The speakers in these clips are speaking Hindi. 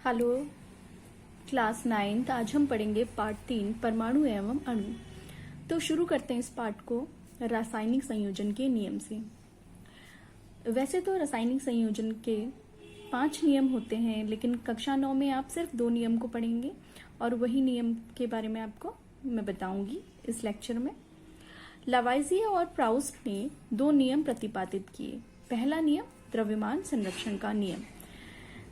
Hello class 9th। आज हम पढ़ेंगे पार्ट 3 परमाणु एवं अणु। तो शुरू करते हैं इस पार्ट को रासायनिक संयोजन के नियम से। वैसे तो रासायनिक संयोजन के 5 नियम होते हैं, लेकिन कक्षा 9 में आप सिर्फ 2 नियम को पढ़ेंगे और वही नियम के बारे में आपको मैं बताऊंगी इस लेक्चर में। लावाइजिए और प्राउस्ट ने 2 नियम प्रतिपादित किए। पहला नियम द्रव्यमान संरक्षण का नियम।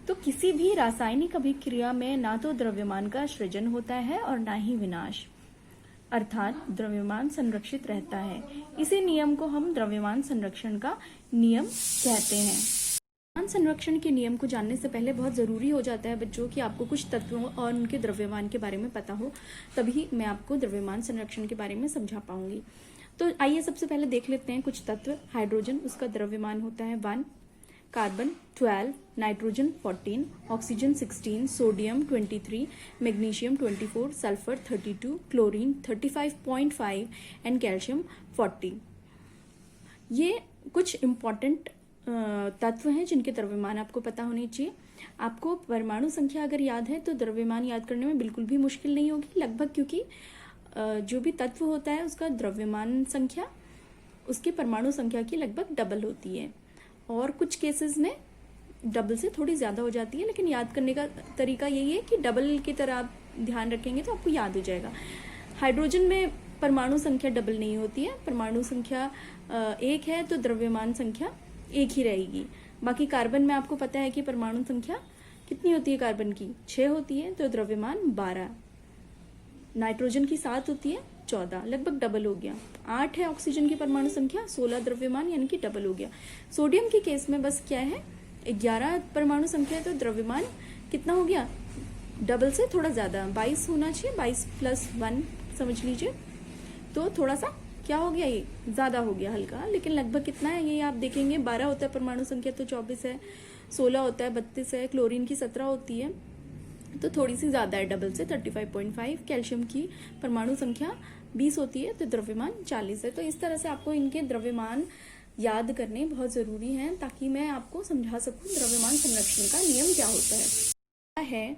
तो किसी भी रासायनिक अभिक्रिया में ना तो द्रव्यमान का सृजन होता है और ना ही विनाश, अर्थात द्रव्यमान संरक्षित रहता है। इसी नियम को हम द्रव्यमान संरक्षण का नियम कहते हैं। द्रव्यमान संरक्षण के नियम को जानने से पहले बहुत जरूरी हो जाता है बच्चों कि आपको कुछ तत्वों और उनके द्रव्यमान के बारे में पता हो, तभी मैं आपको द्रव्यमान संरक्षण के बारे में समझा पाऊंगी। तो आइए सबसे पहले देख लेते हैं कुछ तत्व। हाइड्रोजन, उसका द्रव्यमान होता है 1, carbon 12, nitrogen 14, oxygen 16, sodium 23, magnesium 24, sulphur 32, chlorine 35.5 and calcium 40। ये कुछ इंपॉर्टेंट तत्व हैं जिनके द्रव्यमान आपको पता होने चाहिए। आपको परमाणु संख्या अगर याद है तो द्रव्यमान याद करने में बिल्कुल भी मुश्किल नहीं होगी लगभग, क्योंकि जो भी तत्व होता है उसका द्रव्यमान संख्या उसकी परमाणु संख्या की लगभग डबल होती है, और कुछ केसेस में डबल से थोड़ी ज्यादा हो जाती है। लेकिन याद करने का तरीका यही है कि डबल की तरह आप ध्यान रखेंगे तो आपको याद हो जाएगा। हाइड्रोजन में परमाणु संख्या डबल नहीं होती है, परमाणु संख्या 1 है तो द्रव्यमान संख्या 1 ही रहेगी। बाकी कार्बन में आपको पता है कि परमाणु संख्या कितनी होती है, कार्बन की 6 होती है तो द्रव्यमान 12। नाइट्रोजन की 7 होती है, 14, लगभग डबल हो गया। 8 है ऑक्सीजन की परमाणु संख्या, 16 द्रव्यमान, यानी कि डबल हो गया। सोडियम के केस में बस क्या है, 11 परमाणु संख्या है तो द्रव्यमान कितना हो गया, डबल से थोड़ा ज्यादा, 22 होना चाहिए, 22 + 1 समझ लीजिए। तो थोड़ा सा क्या हो गया, ये ज्यादा हो गया हल्का, लेकिन लगभग कितना है ये आप देखेंगे। 12 होता है परमाणु संख्या तो 24 है, 16 होता है 32 है, क्लोरीन की 17 होती है तो थोड़ी सी ज्यादा है डबल से 35.5। कैल्शियम की परमाणु संख्या 20 होती है तो द्रव्यमान 40 है। तो इस तरह से आपको इनके द्रव्यमान याद करने बहुत जरूरी हैं ताकि मैं आपको समझा सकूं द्रव्यमान संरक्षण का नियम क्या होता है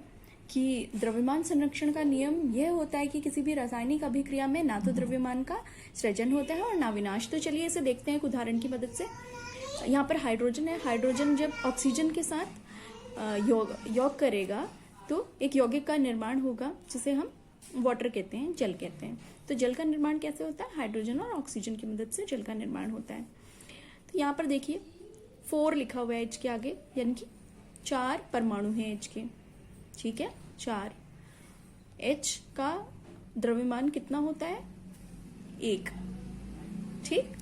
कि द्रव्यमान संरक्षण का नियम यह होता है कि किसी भी रासायनिक अभिक्रिया में ना तो द्रव्यमान का सृजन होता है और ना विनाश। तो चलिए इसे देखते हैं एक उदाहरण की मदद से। यहाँ पर हाइड्रोजन है। हाइड्रोजन जब ऑक्सीजन के साथ योग करेगा तो एक यौगिक का निर्माण होगा जिसे हम वाटर कहते हैं, जल कहते हैं। तो जल का निर्माण कैसे होता है, हाइड्रोजन और ऑक्सीजन की मदद से जल का निर्माण होता है। तो यहाँ पर देखिए 4 लिखा हुआ है H के आगे, यानी कि 4 परमाणु हैं H के, ठीक है 4। H का द्रव्यमान कितना होता है, 1, ठीक,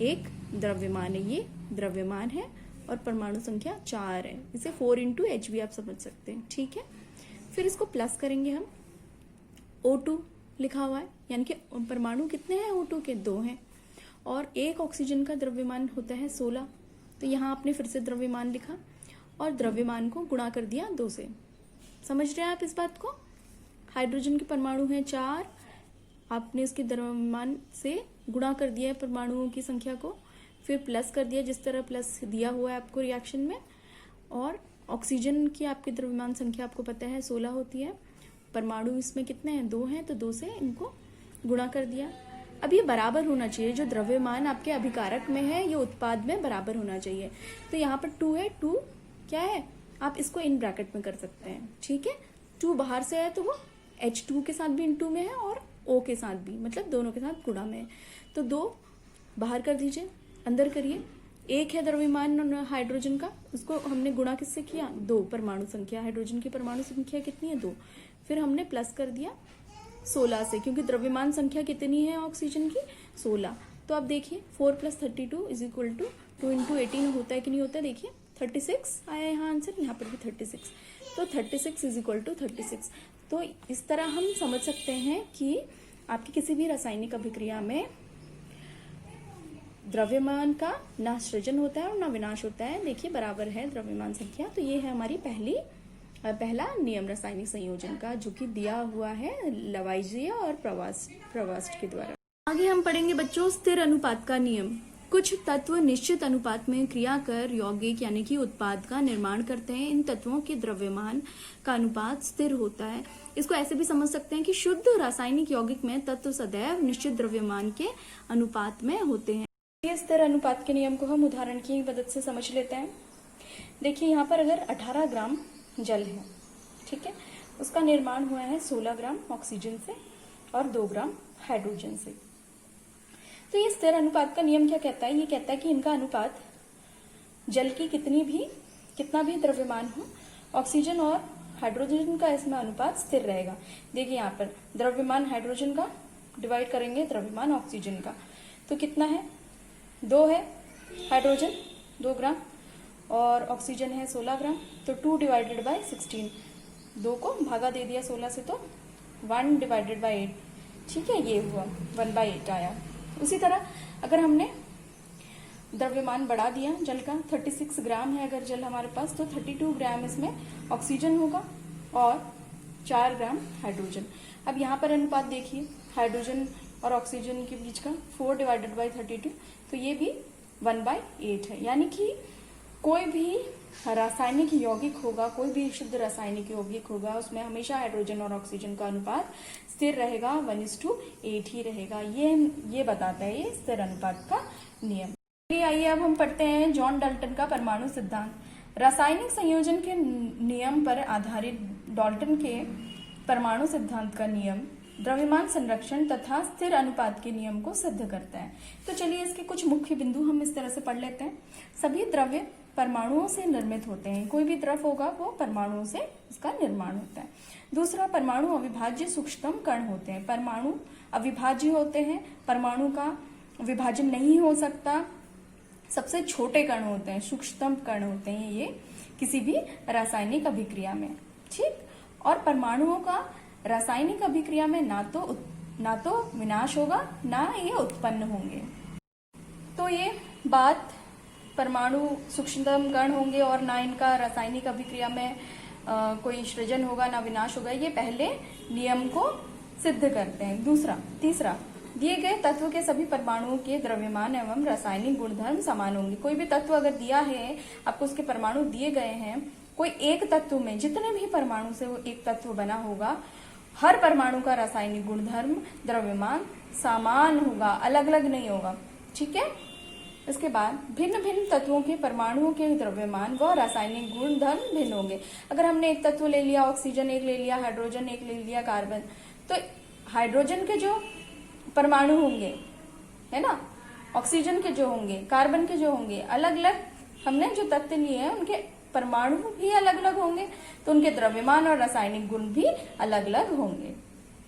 1 द्रव्यमान है, ये द्रव्यमान है और परमाणु संख्या 4 है। इसे 4 × H भी आप समझ सकते हैं, ठीक है। फिर इसको प्लस करेंगे हम, O2 लिखा हुआ है, यानी कि परमाणु कितने हैं O2 के, 2 हैं, और 1 ऑक्सीजन का द्रव्यमान होता है 16। तो यहाँ आपने फिर से द्रव्यमान लिखा और द्रव्यमान को गुणा कर दिया 2 से। समझ रहे हैं आप इस बात को। हाइड्रोजन के परमाणु है 4, आपने इसके द्रव्यमान से गुणा कर दिया है परमाणुओं की संख्या को, फिर प्लस कर दिया जिस तरह प्लस दिया हुआ है आपको रिएक्शन में। और ऑक्सीजन की आपकी द्रव्यमान संख्या आपको पता है 16 होती है, परमाणु इसमें कितने हैं, 2 हैं, तो 2 से इनको गुणा कर दिया। अब ये बराबर होना चाहिए, जो द्रव्यमान आपके अभिकारक में है ये उत्पाद में बराबर होना चाहिए। तो यहाँ पर 2 है, 2 क्या है, आप इसको इन ब्रैकेट में कर सकते हैं, ठीक है। 2 बाहर से है तो वो H2 के साथ भी इनटू में है और O के साथ भी, मतलब दोनों के साथ गुणा में है। तो 2 बाहर कर दीजिए, अंदर करिए। 1 है द्रव्यमान हाइड्रोजन का, उसको हमने गुणा किससे किया, 2 परमाणु संख्या, हाइड्रोजन की परमाणु संख्या कितनी है, 2। फिर हमने प्लस कर दिया 16 से, क्योंकि द्रव्यमान संख्या कितनी है ऑक्सीजन की, 16। तो आप देखिए 4 + 32 = 2 × 18 होता है कि नहीं होता है, देखिए 36 आया यहाँ आंसर, यहाँ पर भी 36। तो 36 = 36। तो इस तरह हम समझ सकते हैं कि आपकी किसी भी रासायनिक अभिक्रिया में द्रव्यमान का ना सृजन होता है और ना विनाश होता है। देखिए बराबर है द्रव्यमान संख्या। तो ये है हमारी पहला नियम रासायनिक संयोजन का, जो कि दिया हुआ है लवाइजिए और प्रवास्ट के द्वारा। आगे हम पढ़ेंगे बच्चों स्थिर अनुपात का नियम। कुछ तत्व निश्चित अनुपात में क्रिया कर यौगिक यानी कि उत्पाद का निर्माण करते हैं। इन तत्वों के द्रव्यमान का अनुपात स्थिर होता है। इसको ऐसे भी समझ सकते हैं कि शुद्ध रासायनिक यौगिक में तत्व सदैव निश्चित द्रव्यमान के अनुपात में होते हैं। ये स्थिर अनुपात के नियम को हम उदाहरण की मदद से समझ लेते हैं। देखिए यहाँ पर अगर 18 ग्राम जल है, ठीक है, उसका निर्माण हुआ है 16 ग्राम ऑक्सीजन से और 2 ग्राम हाइड्रोजन से। तो ये स्थिर अनुपात का नियम क्या कहता है? ये कहता है कि इनका अनुपात जल की कितना भी द्रव्यमान हो, ऑक्सीजन और हाइड्रोजन का इसमें अनुपात स्थिर रहेगा। देखिए यहाँ पर द्रव्यमान हाइड्रोजन का डिवाइड करेंगे द्रव्यमान ऑक्सीजन का, तो कितना है? 2 है हाइड्रोजन 2 ग्राम और ऑक्सीजन है 16 ग्राम, तो 2 डिवाइडेड बाई 16, 2 को भागा दे दिया 16 से तो 1 डिवाइडेड बाई 8, ठीक है, ये हुआ 1/8 आया। उसी तरह अगर हमने द्रव्यमान बढ़ा दिया जल का, 36 ग्राम है अगर जल हमारे पास, तो 32 ग्राम इसमें ऑक्सीजन होगा और 4 ग्राम हाइड्रोजन। अब यहाँ पर अनुपात देखिए हाइड्रोजन और ऑक्सीजन के बीच का 4 डिवाइडेड बाई 32, तो ये भी 1/8 है। यानी कि कोई भी रासायनिक यौगिक होगा, कोई भी शुद्ध रासायनिक यौगिक होगा, उसमें हमेशा हाइड्रोजन और ऑक्सीजन का अनुपात स्थिर रहेगा, 1:8 ही रहेगा। ये बताता है ये स्थिर अनुपात का नियम। आइए अब हम पढ़ते हैं जॉन डाल्टन का परमाणु सिद्धांत। रासायनिक संयोजन के नियम पर आधारित डाल्टन के परमाणु सिद्धांत का नियम द्रव्यमान संरक्षण तथा स्थिर अनुपात के नियम को सिद्ध करता है। तो चलिए इसके कुछ मुख्य बिंदु हम इस तरह से पढ़ लेते हैं। सभी द्रव्य परमाणुओं से निर्मित होते हैं। कोई भी द्रव होगा वो परमाणुओं से इसका निर्माण होता है। दूसरा, परमाणु अविभाज्य सूक्ष्मतम कण होते हैं। परमाणु अविभाज्य होते हैं, परमाणु का विभाजन नहीं हो सकता। सबसे छोटे कण होते हैं, सूक्ष्मतम कण होते हैं ये किसी भी रासायनिक अभिक्रिया में, ठीक। और परमाणुओं का रासायनिक अभिक्रिया में ना तो विनाश होगा ना ये उत्पन्न होंगे। तो ये बात परमाणु सूक्ष्मतम कण होंगे और ना इनका रासायनिक अभिक्रिया में कोई सृजन होगा ना विनाश होगा, ये पहले नियम को सिद्ध करते हैं। तीसरा, दिए गए तत्व के सभी परमाणुओं के द्रव्यमान एवं रासायनिक गुणधर्म समान होंगे। कोई भी तत्व अगर दिया है आपको, उसके परमाणु दिए गए हैं, कोई एक तत्व में जितने भी परमाणु से वो एक तत्व बना होगा, हर परमाणु का रासायनिक गुणधर्म द्रव्यमान समान होगा, अलग अलग नहीं होगा, ठीक है। इसके बाद भिन्न भिन्न तत्वों के परमाणुओं के द्रव्यमान व रासायनिक गुणधर्म भिन्न होंगे। अगर हमने एक तत्व ले लिया, ऑक्सीजन एक ले लिया, हाइड्रोजन एक ले लिया, कार्बन, तो हाइड्रोजन के जो परमाणु होंगे, है ना, ऑक्सीजन के जो होंगे, कार्बन के जो होंगे, अलग अलग हमने जो तत्व लिए हैं उनके परमाणु भी अलग अलग होंगे, तो उनके द्रव्यमान और रासायनिक गुण भी अलग अलग होंगे।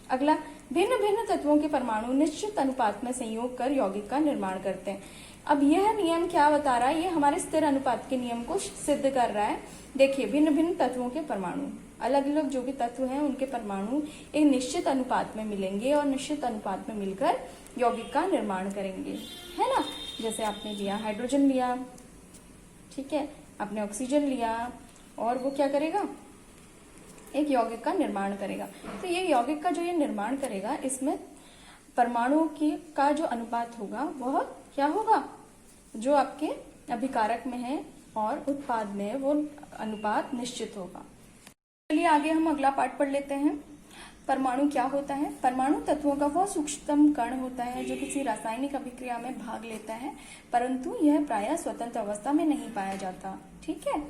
अगला, भिन्न भिन्न तत्वों के परमाणु निश्चित अनुपात में संयोग कर यौगिक का निर्माण करते हैं। अब यह नियम क्या बता रहा है? ये हमारे स्थिर अनुपात के नियम को सिद्ध कर रहा है। देखिए, भिन्न भिन्न तत्वों के परमाणु, अलग अलग जो भी तत्व हैं उनके परमाणु एक निश्चित अनुपात में मिलेंगे और निश्चित अनुपात में मिलकर यौगिक का निर्माण करेंगे, है ना। जैसे आपने लिया हाइड्रोजन लिया, ठीक है, आपने ऑक्सीजन लिया, और वो क्या करेगा? एक यौगिक का निर्माण करेगा। तो ये यौगिक का जो ये निर्माण करेगा, इसमें परमाणुओं की का जो अनुपात होगा वह क्या होगा? जो आपके अभिकारक में है और उत्पाद में है वो अनुपात निश्चित होगा। चलिए आगे हम अगला पार्ट पढ़ लेते हैं। परमाणु क्या होता है? परमाणु तत्वों का वह सूक्ष्मतम कण होता है जो किसी रासायनिक अभिक्रिया में भाग लेता है, परंतु यह प्रायः स्वतंत्र अवस्था में नहीं पाया जाता, ठीक है।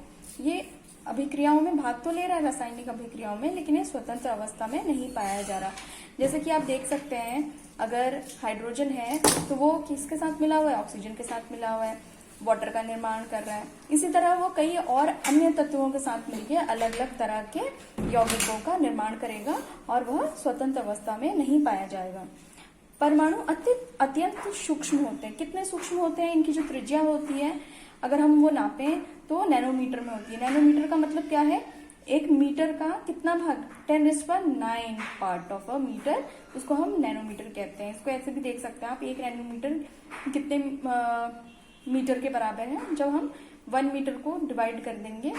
ये अभिक्रियाओं में भाग तो ले रहा है, रासायनिक अभिक्रियाओं में, लेकिन ये स्वतंत्र अवस्था में नहीं पाया जा रहा। जैसे कि आप देख सकते हैं, अगर हाइड्रोजन है तो वो किसके साथ मिला हुआ है? ऑक्सीजन के साथ मिला हुआ है, वाटर का निर्माण कर रहा है। इसी तरह वो कई और अन्य तत्वों के साथ मिलकर अलग अलग तरह के यौगिकों का निर्माण करेगा और वह स्वतंत्र अवस्था में नहीं पाया जाएगा। परमाणु अत्यंत सूक्ष्म होते हैं। कितने सूक्ष्म होते हैं? इनकी जो त्रिज्या होती है, अगर हम वो नापें तो नैनोमीटर में होती है। नैनोमीटर का मतलब क्या है? 1 मीटर का कितना भाग? 10⁹ पार्ट ऑफ अ मीटर, उसको हम नैनोमीटर कहते हैं। इसको ऐसे भी देख सकते हैं आप, 1 नैनोमीटर कितने मीटर के बराबर है? जब हम 1 मीटर को डिवाइड कर देंगे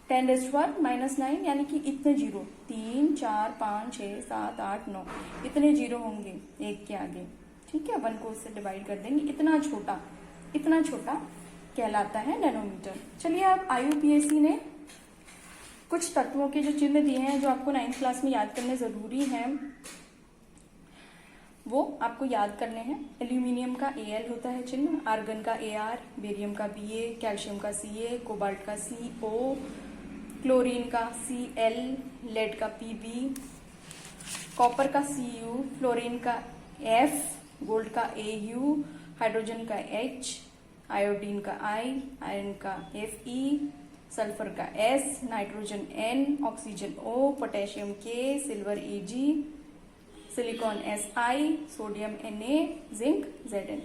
10⁻⁹ यानी कि इतने जीरो, 3 4 5 6 7 8 9 इतने जीरो होंगे एक के आगे, ठीक है, 1 को उससे डिवाइड कर देंगे, इतना छोटा कहलाता है नैनोमीटर। चलिए अब IUPAC ने कुछ तत्वों के जो चिन्ह दिए हैं जो आपको 9th क्लास में याद करने जरूरी हैं, वो आपको याद करने हैं। एल्यूमिनियम का Al होता है चिन्ह, आर्गन का Ar, बेरियम का Ba, कैल्शियम का Ca, कोबाल्ट का Co, क्लोरीन का Cl, लेड का Pb, कॉपर का Cu, फ्लोरीन का F, गोल्ड का Au, हाइड्रोजन का H, आयोडीन का I, आयरन का Fe, सल्फर का S, nitrogen N, oxygen O, potassium K, silver Ag, silicon Si, sodium Na, zinc Zn।